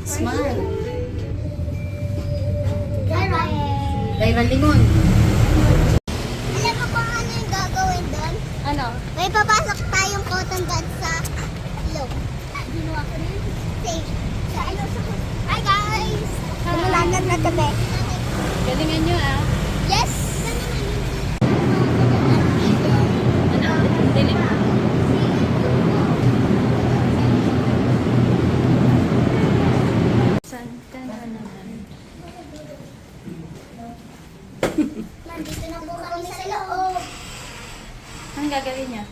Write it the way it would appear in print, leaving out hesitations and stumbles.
Smile. Alright. Lyra Limon. Alam mo kung ano yung gagawin doon? Ano? May papasok tayong cotton bud sa loob. Ginawa ko rin. Safe. Sa ano sa... Hi guys! Lumalagan na tabi. Galingan nyo ah. Yes! Ano? Dilim. Saan ka na naman? Nandito na po kami sa loob. Anong gagawin niya?